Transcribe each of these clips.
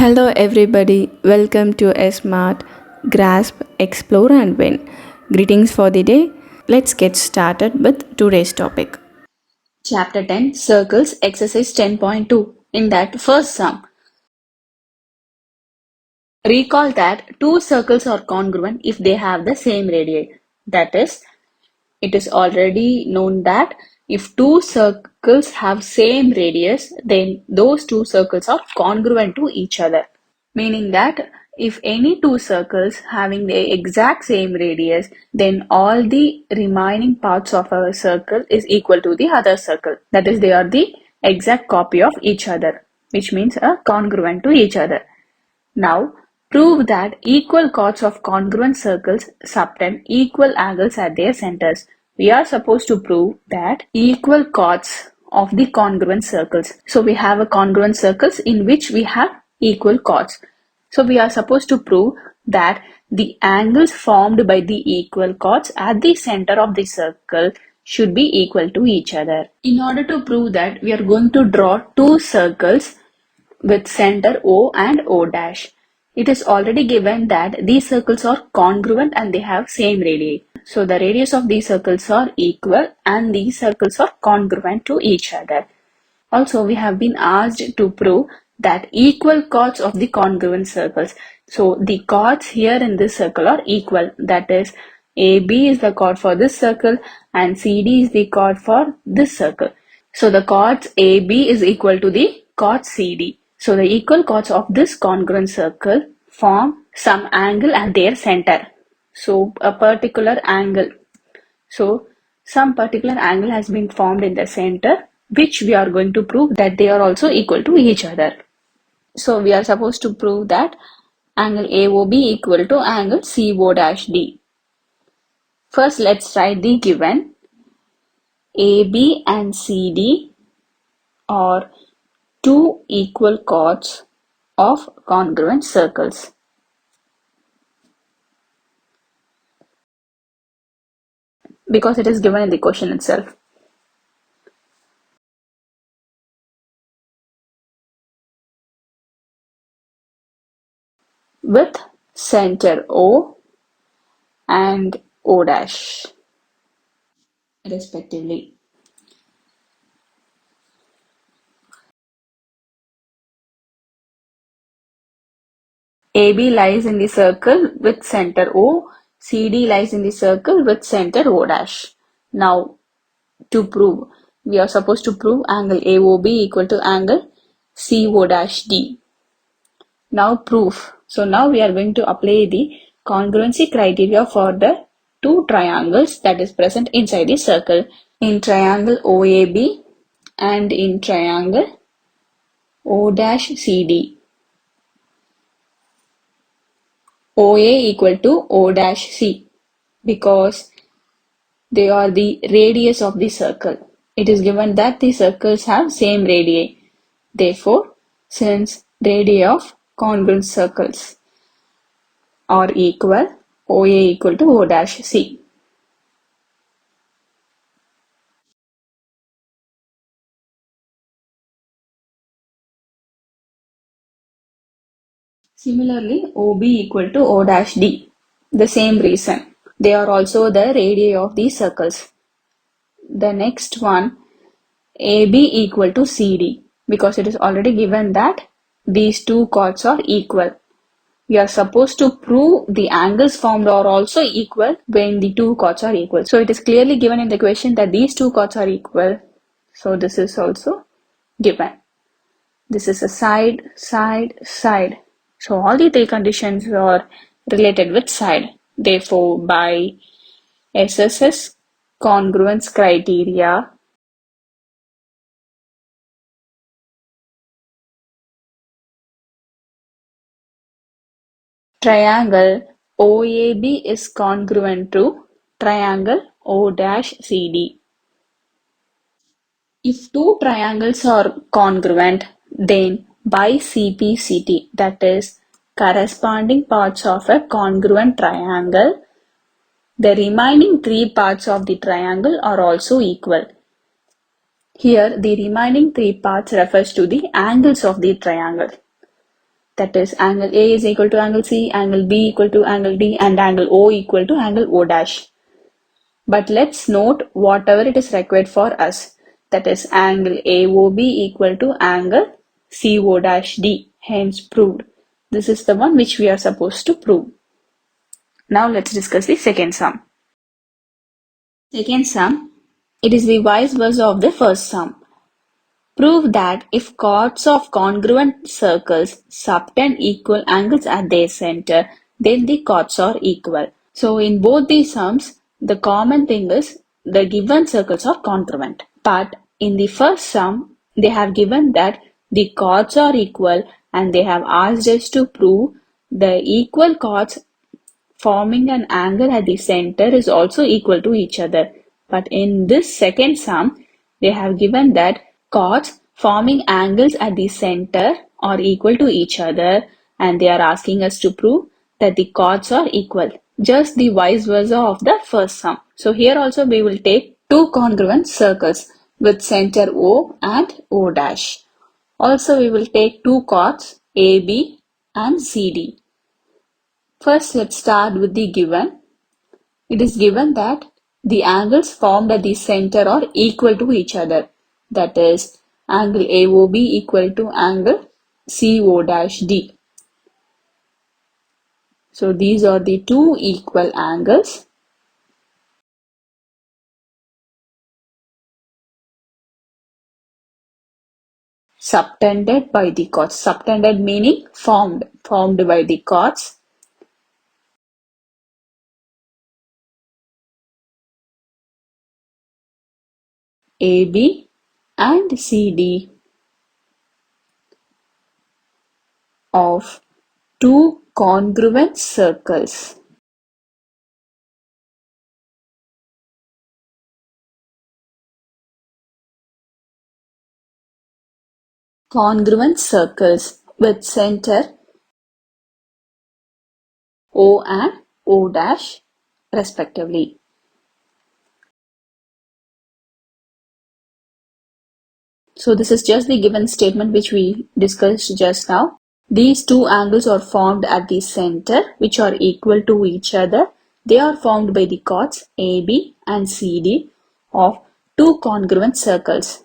Hello, everybody. Welcome to a smart grasp, explore, and win. Greetings for the day. Let's get started with today's topic. Chapter 10 Circles Exercise 10.2. In that first sum, recall that two circles are congruent if they have the same radii. That is, it is already known that if two circles have same radius, then those two circles are congruent to each other. Meaning that if any two circles having the exact same radius, then all the remaining parts of a circle is equal to the other circle. That is, they are the exact copy of each other, which means a congruent to each other. Now, prove that equal chords of congruent circles subtend equal angles at their centers. We are supposed to prove that equal chords of the congruent circles. So we have a congruent circles in which we have equal chords. So we are supposed to prove that the angles formed by the equal chords at the center of the circle should be equal to each other. In order to prove that, we are going to draw two circles with center O and O dash. It is already given that these circles are congruent and they have same radii. So the radius of these circles are equal and these circles are congruent to each other. Also, we have been asked to prove that equal chords of the congruent circles. So the chords here in this circle are equal. That is, AB is the chord for this circle and CD is the chord for this circle. So the chords AB is equal to the chord CD. So the equal chords of this congruent circle form some angle at their center. So a particular angle. So some particular angle has been formed in the center, which we are going to prove that they are also equal to each other. So we are supposed to prove that angle AOB equal to angle CO-D. First, let's write the given. AB and CD are two equal chords of congruent circles. Because it is given in the question itself. With center O and O dash respectively. AB lies in the circle with center O, CD lies in the circle with center O dash. Now, to prove, we are supposed to prove angle AOB equal to angle CO dash D. Now proof. So now we are going to apply the congruency criteria for the two triangles that is present inside the circle. In triangle OAB and in triangle O dash CD. OA equal to O dash C because they are the radius of the circle. It is given that the circles have same radii. Therefore, since radii of congruent circles are equal, OA equal to O dash C. Similarly, OB equal to O dash D. The same reason. They are also the radii of these circles. The next one, AB equal to CD, because it is already given that these two chords are equal. We are supposed to prove the angles formed are also equal when the two chords are equal. So it is clearly given in the question that these two chords are equal. So this is also given. This is a side, side, side. So all the three conditions are related with side. Therefore, by SSS congruence criteria, triangle OAB is congruent to triangle O-CD. If two triangles are congruent, then by CPCT, that is, corresponding parts of a congruent triangle, the remaining three parts of the triangle are also equal. Here, the remaining three parts refers to the angles of the triangle. That is, angle A is equal to angle C, angle B equal to angle D, and angle O equal to angle O dash. But let's note whatever it is required for us. That is, angle AOB equal to angle CO dash D. Hence proved. This is the one which we are supposed to prove. Now let's discuss the second sum. Second sum, it is the vice versa of the first sum. Prove that if chords of congruent circles subtend equal angles at their center, then the chords are equal. So in both these sums, the common thing is the given circles are congruent. But in the first sum, they have given that the chords are equal and they have asked us to prove the equal chords forming an angle at the center is also equal to each other. But in this second sum, they have given that chords forming angles at the center are equal to each other, and they are asking us to prove that the chords are equal. Just the vice versa of the first sum. So here also we will take two congruent circles with center O and O dash. Also we will take two chords AB and CD. First, let's start with the given. It is given that the angles formed at the center are equal to each other. That is, angle AOB equal to angle CO-D. So these are the two equal angles. Subtended by the chords. Subtended meaning formed by the chords. AB and CD of two congruent circles. Congruent circles with center O and O dash respectively. So this is just the given statement which we discussed just now. These two angles are formed at the center which are equal to each other. They are formed by the chords AB and CD of two congruent circles.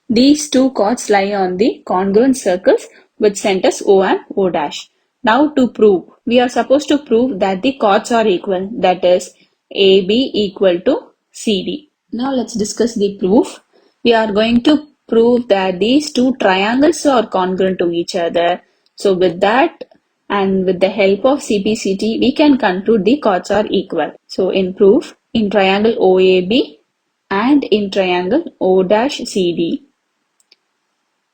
These two chords lie on the congruent circles with centers O and O dash. Now to prove, we are supposed to prove that the chords are equal, that is AB equal to CD. Now let's discuss the proof. We are going to prove that these two triangles are congruent to each other. So with that and with the help of CPCT, we can conclude the chords are equal. So in proof, in triangle OAB and in triangle O-CD,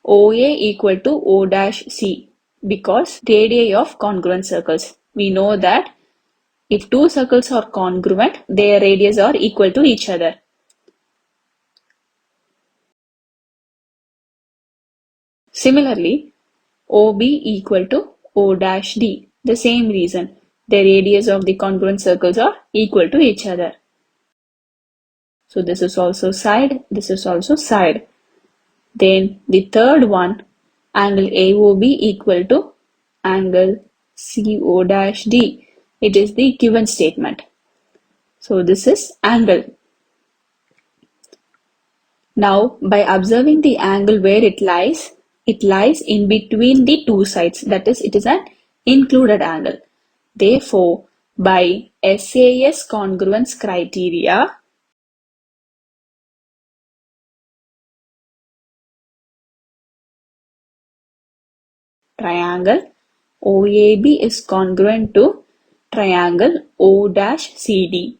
OA equal to O dash C because radii of congruent circles. We know that if two circles are congruent, their radius are equal to each other. Similarly, OB equal to O dash D. The same reason. The radius of the congruent circles are equal to each other. So this is also side, this is also side. Then the third one, angle AOB equal to angle CO dash D. It is the given statement. So this is angle. Now by observing the angle where it lies in between the two sides. That is, it is an included angle. Therefore, by SAS congruence criteria, triangle OAB is congruent to triangle O-CD.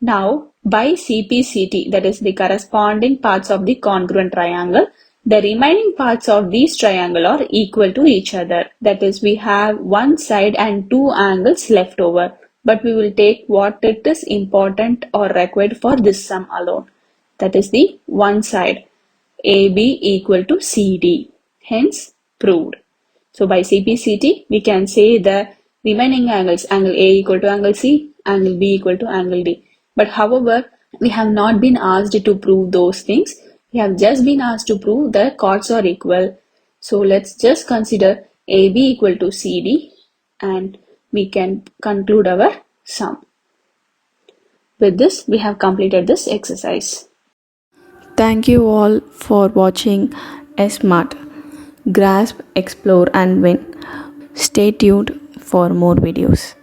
Now, by CPCT, that is the corresponding parts of the congruent triangle, the remaining parts of these triangle are equal to each other. That is, we have one side and two angles left over. But we will take what it is important or required for this sum alone. That is the one side, AB equal to CD. Hence, proved. So by CPCT, we can say the remaining angles, angle A equal to angle C, angle B equal to angle D. But however, we have not been asked to prove those things. We have just been asked to prove the chords are equal. So let's just consider AB equal to CD and we can conclude our sum. With this, we have completed this exercise. Thank you all for watching Smart. Grasp, explore, and win. Stay tuned for more videos.